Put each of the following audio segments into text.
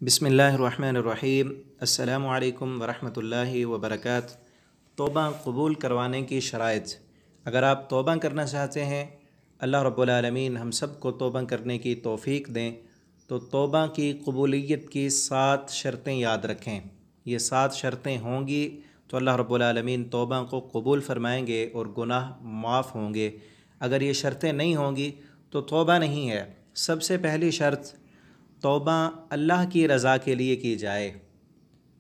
بسم اللہ الرحمن الرحیم۔ السلام علیکم ورحمۃ اللہ وبرکاتہ۔ توبہ قبول کروانے کی شرائط۔ اگر آپ توبہ کرنا چاہتے ہیں، اللہ رب العالمین ہم سب کو توبہ کرنے کی توفیق دیں، تو توبہ کی قبولیت کی 7 شرطیں یاد رکھیں۔ یہ 7 شرطیں ہوں گی تو اللہ رب العالمین توبہ کو قبول فرمائیں گے اور گناہ معاف ہوں گے۔ اگر یہ شرطیں نہیں ہوں گی تو توبہ نہیں ہے۔ سب سے پہلی شرط، توبہ اللہ کی رضا کے لیے کی جائے۔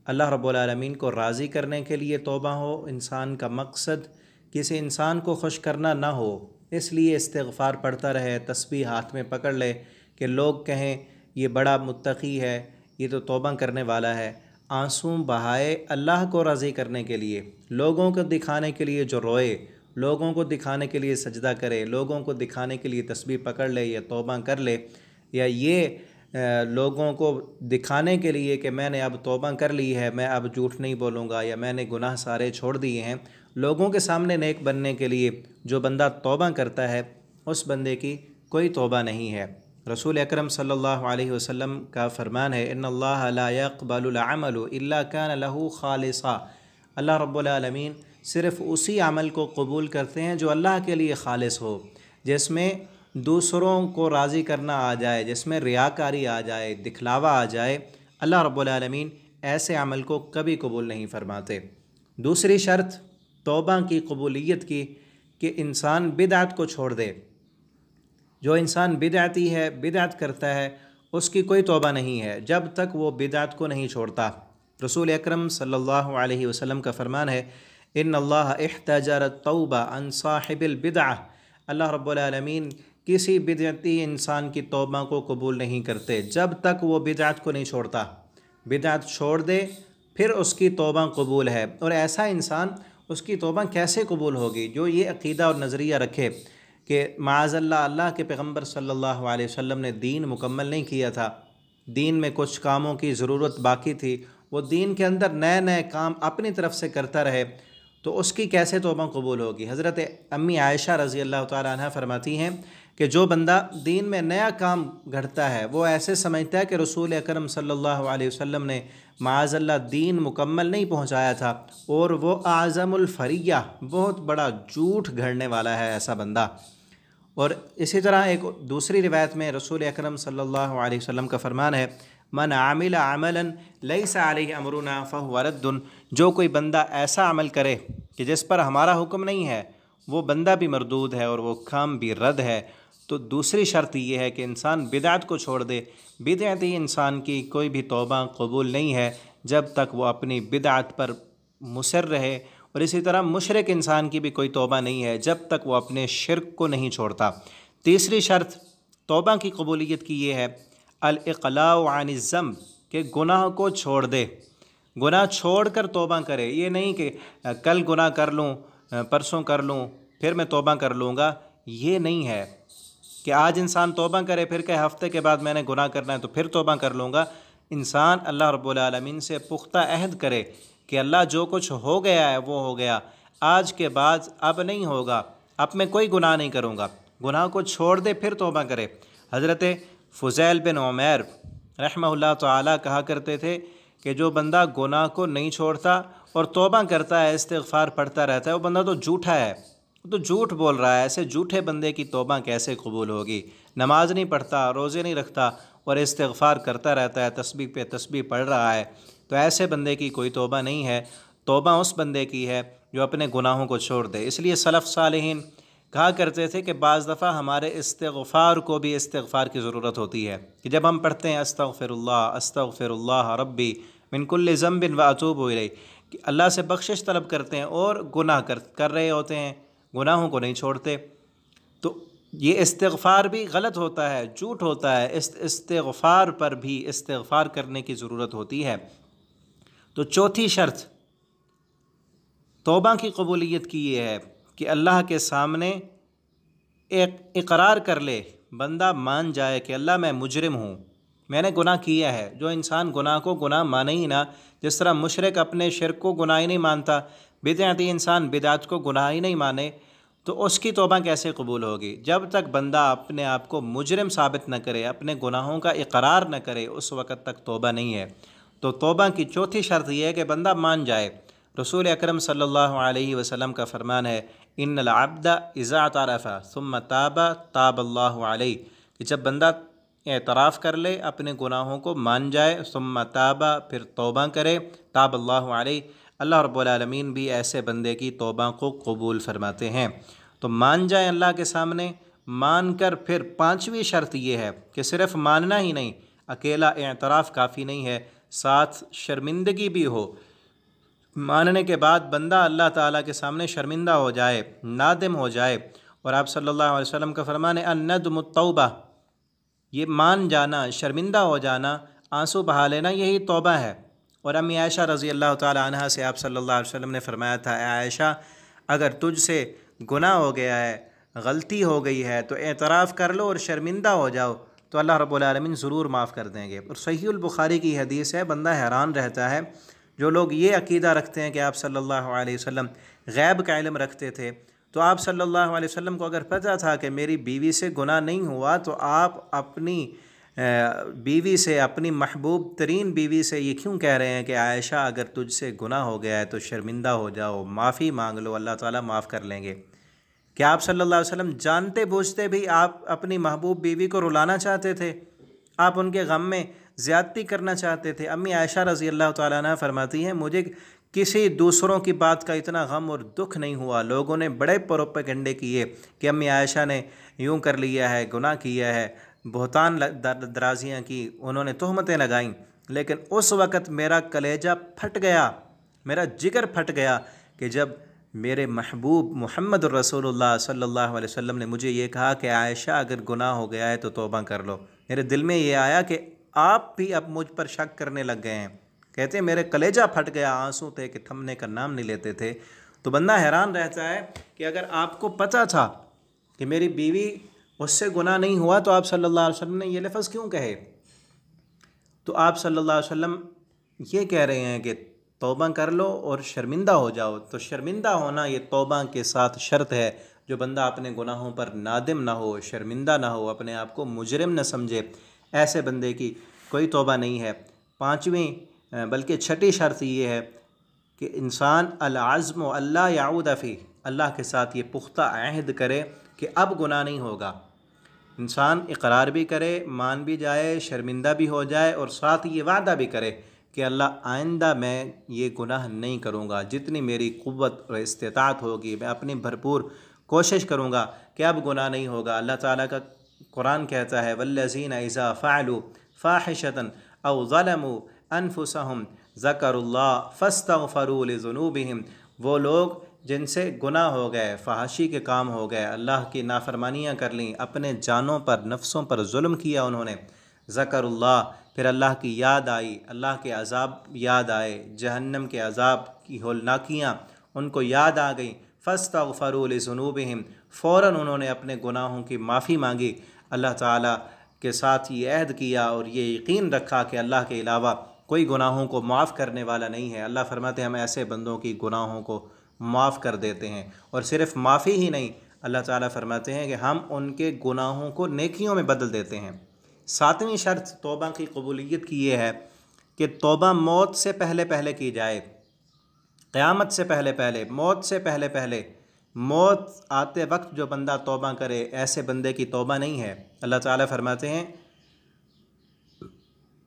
اللہ رب العالمین کو راضی کرنے کے لیے توبہ ہو، انسان کا مقصد کسی انسان کو خوش کرنا نہ ہو، اس لیے استغفار پڑھتا رہے، تسبیح ہاتھ میں پکڑ لے کہ لوگ کہیں یہ بڑا متقی ہے، یہ تو توبہ کرنے والا ہے۔ آنسو بہائے اللہ کو راضی کرنے کے لیے، لوگوں کو دکھانے کے لیے جو روئے، لوگوں کو دکھانے کے لیے سجدہ کرے، لوگوں کو دکھانے کے لیے تسبیح پکڑ لے یا توبہ کر لے، یا یہ لوگوں کو دکھانے کے لیے کہ میں نے اب توبہ کر لی ہے، میں اب جھوٹ نہیں بولوں گا، یا میں نے گناہ سارے چھوڑ دیے ہیں، لوگوں کے سامنے نیک بننے کے لیے جو بندہ توبہ کرتا ہے اس بندے کی کوئی توبہ نہیں ہے۔ رسول اکرم صلی اللہ علیہ وسلم کا فرمان ہے، ان اللہ لا يقبل العمل الا كان له خالصا۔ اللہ رب العالمین صرف اسی عمل کو قبول کرتے ہیں جو اللہ کے لیے خالص ہو، جس میں دوسروں کو راضی کرنا آ جائے، جس میں ریاکاری آ جائے، دکھلاوا آ جائے۔ اللہ رب العالمین ایسے عمل کو کبھی قبول نہیں فرماتے۔ دوسری شرط توبہ کی قبولیت کی کہ انسان بدعت کو چھوڑ دے۔ جو انسان بدعتی ہے، بدعت کرتا ہے، اس کی کوئی توبہ نہیں ہے جب تک وہ بدعت کو نہیں چھوڑتا۔ رسول اکرم صلی اللہ علیہ وسلم کا فرمان ہے، ان اللہ احتجر التوبہ عن صاحب البدعہ۔ اللہ رب العالمین کسی بدعتی انسان کی توبہ کو قبول نہیں کرتے جب تک وہ بدعت کو نہیں چھوڑتا۔ بدعت چھوڑ دے پھر اس کی توبہ قبول ہے۔ اور ایسا انسان، اس کی توبہ کیسے قبول ہوگی جو یہ عقیدہ اور نظریہ رکھے کہ معاذ اللہ، اللہ کے پیغمبر صلی اللہ علیہ وسلم نے دین مکمل نہیں کیا تھا، دین میں کچھ کاموں کی ضرورت باقی تھی، وہ دین کے اندر نئے نئے کام اپنی طرف سے کرتا رہے، تو اس کی کیسے توبہ قبول ہوگی؟ حضرت امی عائشہ رضی اللہ تعالیٰ عنہ فرماتی ہیں کہ جو بندہ دین میں نیا کام گھڑتا ہے، وہ ایسے سمجھتا ہے کہ رسول اکرم صلی اللہ علیہ وسلم نے معاذ اللہ دین مکمل نہیں پہنچایا تھا، اور وہ اعظم الفریہ، بہت بڑا جھوٹ گھڑنے والا ہے ایسا بندہ۔ اور اسی طرح ایک دوسری روایت میں رسول اکرم صلی اللہ علیہ وسلم کا فرمان ہے، من عمل عملا لیس علیہ امرنا فہو رد۔ جو کوئی بندہ ایسا عمل کرے کہ جس پر ہمارا حکم نہیں ہے، وہ بندہ بھی مردود ہے اور وہ کام بھی رد ہے۔ تو دوسری شرط یہ ہے کہ انسان بدعت کو چھوڑ دے۔ بدعتی انسان کی کوئی بھی توبہ قبول نہیں ہے جب تک وہ اپنی بدعت پر مصر رہے، اور اسی طرح مشرک انسان کی بھی کوئی توبہ نہیں ہے جب تک وہ اپنے شرک کو نہیں چھوڑتا۔ تیسری شرط توبہ کی قبولیت کی یہ ہے، الاقلاع عن الذنب، کہ گناہ کو چھوڑ دے، گناہ چھوڑ کر توبہ کرے۔ یہ نہیں کہ کل گناہ کر لوں، پرسوں کر لوں، پھر میں توبہ کر لوں گا، یہ نہیں ہے کہ آج انسان توبہ کرے پھر کہ ہفتے کے بعد میں نے گناہ کرنا ہے تو پھر توبہ کر لوں گا۔ انسان اللہ رب العالمین سے پختہ عہد کرے کہ اللہ جو کچھ ہو گیا ہے وہ ہو گیا، آج کے بعد اب نہیں ہوگا، اب میں کوئی گناہ نہیں کروں گا، گناہ کو چھوڑ دے پھر توبہ کرے۔ حضرت فضیل بن عمیر رحمہ اللہ تعالیٰ کہا کرتے تھے کہ جو بندہ گناہ کو نہیں چھوڑتا اور توبہ کرتا ہے، استغفار پڑھتا رہتا ہے، وہ بندہ تو جھوٹا ہے، وہ تو جھوٹ بول رہا ہے۔ ایسے جھوٹے بندے کی توبہ کیسے قبول ہوگی؟ نماز نہیں پڑھتا، روزے نہیں رکھتا اور استغفار کرتا رہتا ہے، تسبیح پہ تسبیح پڑھ رہا ہے، تو ایسے بندے کی کوئی توبہ نہیں ہے۔ توبہ اس بندے کی ہے جو اپنے گناہوں کو چھوڑ دے۔ اس لیے سلف صالحین کہا کرتے تھے کہ بعض دفعہ ہمارے استغفار کو بھی استغفار کی ضرورت ہوتی ہے، کہ جب ہم پڑھتے ہیں استغفر اللہ ربی من کل ذنب واتوب الیہ، کہ اللہ سے بخشش طلب کرتے ہیں اور گناہ کر رہے ہوتے ہیں، گناہوں کو نہیں چھوڑتے، تو یہ استغفار بھی غلط ہوتا ہے، جھوٹ ہوتا ہے۔ استغفار پر بھی استغفار کرنے کی ضرورت ہوتی ہے۔ تو چوتھی شرط توبہ کی قبولیت کی یہ ہے کہ اللہ کے سامنے ایک اقرار کر لے، بندہ مان جائے کہ اللہ میں مجرم ہوں، میں نے گناہ کیا ہے۔ جو انسان گناہ کو گناہ مانے ہی نہ، جس طرح مشرک اپنے شرک کو گناہ ہی نہیں مانتا، بدعتی انسان بدعت کو گناہ ہی نہیں مانے، تو اس کی توبہ کیسے قبول ہوگی؟ جب تک بندہ اپنے آپ کو مجرم ثابت نہ کرے، اپنے گناہوں کا اقرار نہ کرے، اس وقت تک توبہ نہیں ہے۔ تو توبہ کی چوتھی شرط یہ ہے کہ بندہ مان جائے۔ رسول اکرم صلی اللہ علیہ وسلم کا فرمان ہے، ان العبد اذا اعترف ثم تاب تاب اللہ علیہ، کہ جب بندہ اعتراف کر لے، اپنے گناہوں کو مان جائے، ثم تاب، پھر توبہ کرے، تاب اللہ علیہ، اللہ رب العالمین بھی ایسے بندے کی توبہ کو قبول فرماتے ہیں۔ تو مان جائیں اللہ کے سامنے، مان کر پھر پانچویں شرط یہ ہے کہ صرف ماننا ہی نہیں، اکیلا اعتراف کافی نہیں ہے، ساتھ شرمندگی بھی ہو۔ ماننے کے بعد بندہ اللہ تعالیٰ کے سامنے شرمندہ ہو جائے، نادم ہو جائے۔ اور آپ صلی اللہ علیہ وسلم کا فرمان ہے، الندم التوبہ، یہ مان جانا، شرمندہ ہو جانا، آنسو بہا لینا، یہی توبہ ہے۔ اور امی عائشہ رضی اللہ تعالیٰ عنہا سے آپ صلی اللہ علیہ وسلم نے فرمایا تھا، اے عائشہ، اگر تجھ سے گناہ ہو گیا ہے، غلطی ہو گئی ہے، تو اعتراف کر لو اور شرمندہ ہو جاؤ، تو اللہ رب العالمین ضرور معاف کر دیں گے۔ اور صحیح البخاری کی حدیث ہے، بندہ حیران رہتا ہے جو لوگ یہ عقیدہ رکھتے ہیں کہ آپ صلی اللہ علیہ وسلم غیب کا علم رکھتے تھے، تو آپ صلی اللہ علیہ وسلم کو اگر پتہ تھا کہ میری بیوی سے گناہ نہیں ہوا، تو آپ اپنی بیوی سے، اپنی محبوب ترین بیوی سے یہ کیوں کہہ رہے ہیں کہ عائشہ اگر تجھ سے گناہ ہو گیا ہے تو شرمندہ ہو جاؤ، معافی مانگ لو، اللہ تعالیٰ معاف کر لیں گے؟ کیا آپ صلی اللہ علیہ وسلم جانتے بوجھتے بھی آپ اپنی محبوب بیوی کو رلانا چاہتے تھے؟ آپ ان کے غم میں زیادتی کرنا چاہتے تھے؟ امی عائشہ رضی اللہ تعالیٰ عنہ فرماتی ہیں، مجھے کسی دوسروں کی بات کا اتنا غم اور دکھ نہیں ہوا۔ لوگوں نے بڑے پروپیگنڈے کیے کہ امی عائشہ نے یوں کر لیا ہے، گناہ کیا ہے، بہتان درازیاں کی، انہوں نے تہمتیں لگائیں، لیکن اس وقت میرا کلیجہ پھٹ گیا، میرا جگر پھٹ گیا کہ جب میرے محبوب محمد الرسول اللہ صلی اللہ علیہ وسلم نے مجھے یہ کہا کہ عائشہ اگر گناہ ہو گیا ہے تو توبہ کر لو۔ میرے دل میں یہ آیا کہ آپ بھی اب مجھ پر شک کرنے لگ گئے ہیں۔ کہتے ہیں میرے کلیجہ پھٹ گیا، آنسو تھے کہ تھمنے کا نام نہیں لیتے تھے۔ تو بندہ حیران رہتا ہے کہ اگر آپ کو پتہ تھا کہ میری بیوی اس سے گناہ نہیں ہوا تو آپ صلی اللہ علیہ وسلم نے یہ لفظ کیوں کہے؟ تو آپ صلی اللہ علیہ وسلم یہ کہہ رہے ہیں کہ توبہ کر لو اور شرمندہ ہو جاؤ۔ تو شرمندہ ہونا یہ توبہ کے ساتھ شرط ہے۔ جو بندہ اپنے گناہوں پر نادم نہ ہو، شرمندہ نہ ہو، اپنے آپ کو مجرم نہ سمجھے، ایسے بندے کی کوئی توبہ نہیں ہے۔ پانچویں بلکہ چھٹی شرط یہ ہے کہ انسان العزم اللہ یعود فی، اللہ کے ساتھ یہ پختہ عہد کرے کہ اب گناہ نہیں ہوگا۔ انسان اقرار بھی کرے، مان بھی جائے، شرمندہ بھی ہو جائے، اور ساتھ یہ وعدہ بھی کرے کہ اللہ آئندہ میں یہ گناہ نہیں کروں گا، جتنی میری قوت اور استطاعت ہوگی میں اپنی بھرپور کوشش کروں گا کہ اب گناہ نہیں ہوگا۔ اللہ تعالیٰ کا قرآن کہتا ہے، والذین اذا فعلوا فاحشۃ او ظلموا انفسهم ذکروا اللہ فاستغفروا لذنوبہم، وہ لوگ جن سے گناہ ہو گئے، فحاشی کے کام ہو گئے، اللہ کی نافرمانیاں کر لیں، اپنے جانوں پر، نفسوں پر ظلم کیا انہوں نے، ذکر اللہ، پھر اللہ کی یاد آئی، اللہ کے عذاب یاد آئے، جہنم کے عذاب کی ہولناکیاں ان کو یاد آ گئیں، فاستغفروا لذنوبہم، فوراً انہوں نے اپنے گناہوں کی معافی مانگی، اللہ تعالیٰ کے ساتھ یہ عہد کیا اور یہ یقین رکھا کہ اللہ کے علاوہ کوئی گناہوں کو معاف کرنے والا نہیں ہے۔ اللہ فرماتے ہیں ہم ایسے بندوں کی گناہوں کو معاف کر دیتے ہیں، اور صرف معافی ہی نہیں، اللہ تعالیٰ فرماتے ہیں کہ ہم ان کے گناہوں کو نیکیوں میں بدل دیتے ہیں۔ ساتویں شرط توبہ کی قبولیت کی یہ ہے کہ توبہ موت سے پہلے پہلے کی جائے، قیامت سے پہلے پہلے، موت سے پہلے پہلے۔ موت آتے وقت جو بندہ توبہ کرے، ایسے بندے کی توبہ نہیں ہے۔ اللہ تعالیٰ فرماتے ہیں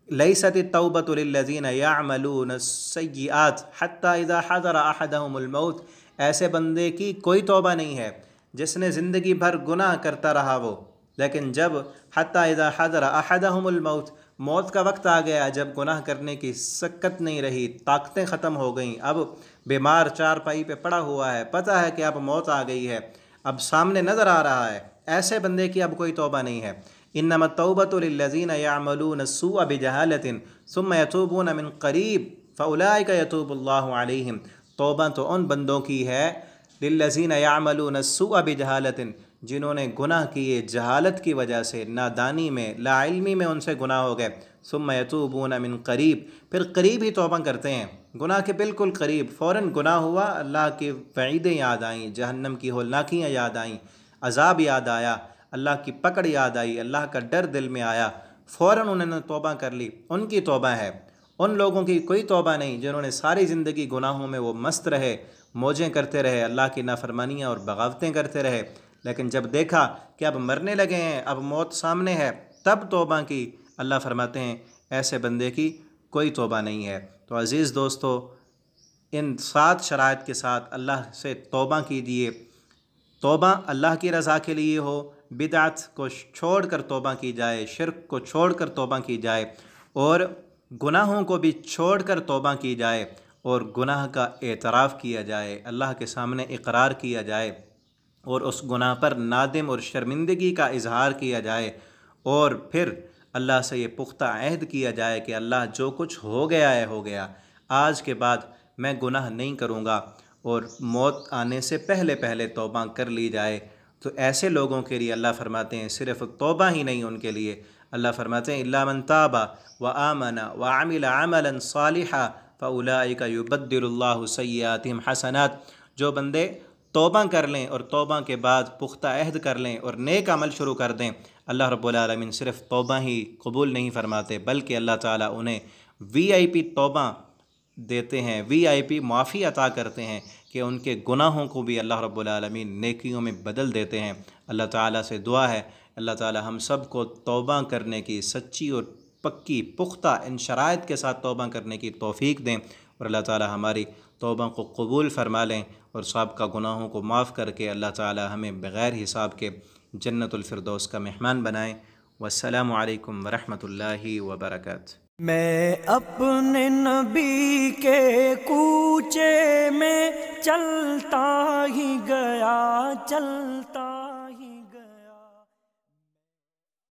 لیست التوبۃ للذین یعملون السیئات حتی اذا حضر احدهم الموت، ایسے بندے کی کوئی توبہ نہیں ہے جس نے زندگی بھر گناہ کرتا رہا وہ، لیکن جب حتی اذا حضر احدهم الموت، موت کا وقت آ گیا، جب گناہ کرنے کی سکت نہیں رہی، طاقتیں ختم ہو گئیں، اب بیمار چارپائی پہ پڑا ہوا ہے، پتہ ہے کہ اب موت آ گئی ہے، اب سامنے نظر آ رہا ہے، ایسے بندے کی اب کوئی توبہ نہیں ہے۔ انما التوبۃ للذین یعملون السوء بجہالۃ ثم یتوبون من قریب فاولئک یتوب اللہ علیہم، توبہ تو ان بندوں کی ہے للذین یعملون السوء بجہالۃ، جنہوں نے گناہ کیے جہالت کی وجہ سے، نادانی میں، لا علمی میں ان سے گناہ ہو گئے، ثم یتوبون من قریب، پھر قریب ہی توبہ کرتے ہیں، گناہ کے بالکل قریب، فوراً گناہ ہوا، اللہ کی وعیدیں یاد آئیں، جہنم کی ہولناکیاں یاد آئیں، عذاب یاد آیا، اللہ کی پکڑ یاد آئی، اللہ کا ڈر دل میں آیا، فوراً انہوں نے توبہ کر لی، ان کی توبہ ہے۔ ان لوگوں کی کوئی توبہ نہیں جنہوں نے ساری زندگی گناہوں میں وہ مست رہے، موجیں کرتے رہے، اللہ کی نافرمانیاں اور بغاوتیں کرتے رہے، لیکن جب دیکھا کہ اب مرنے لگے ہیں، اب موت سامنے ہے، تب توبہ کی۔ اللہ فرماتے ہیں ایسے بندے کی کوئی توبہ نہیں ہے۔ تو عزیز دوستو، ان 7 شرائط کے ساتھ اللہ سے توبہ کیجیے۔ توبہ اللہ کی رضا کے لیے ہو، بدعت کو چھوڑ کر توبہ کی جائے، شرک کو چھوڑ کر توبہ کی جائے، اور گناہوں کو بھی چھوڑ کر توبہ کی جائے، اور گناہ کا اعتراف کیا جائے، اللہ کے سامنے اقرار کیا جائے، اور اس گناہ پر نادم اور شرمندگی کا اظہار کیا جائے، اور پھر اللہ سے یہ پختہ عہد کیا جائے کہ اللہ جو کچھ ہو گیا ہے ہو گیا، آج کے بعد میں گناہ نہیں کروں گا، اور موت آنے سے پہلے پہلے توبہ کر لی جائے۔ تو ایسے لوگوں کے لیے اللہ فرماتے ہیں صرف توبہ ہی نہیں، ان کے لیے اللہ فرماتے ہیں الا من تاب وآمن وعمل عملا صالحا فاولئک یبدل اللہ سیئاتہم حسنات۔ جو بندے توبہ کر لیں اور توبہ کے بعد پختہ عہد کر لیں اور نیک عمل شروع کر دیں، اللہ رب العالمین صرف توبہ ہی قبول نہیں فرماتے، بلکہ اللہ تعالیٰ انہیں VIP توبہ دیتے ہیں، VIP معافی عطا کرتے ہیں کہ ان کے گناہوں کو بھی اللہ رب العالمین نیکیوں میں بدل دیتے ہیں۔ اللہ تعالیٰ سے دعا ہے اللہ تعالیٰ ہم سب کو توبہ کرنے کی سچی اور پکی پختہ ان شرائط کے ساتھ توبہ کرنے کی توفیق دیں، اور اللہ تعالیٰ ہماری توبہ کو قبول فرما لیں، اور سابقہ گناہوں کو معاف کر کے اللہ تعالیٰ ہمیں بغیر حساب کے جنت الفردوس کا مہمان بنائیں۔ والسلام علیکم ورحمۃ اللہ وبرکاتہ۔ میں اپنے نبی کے کوچے میں چلتا ہی گیا، چلتا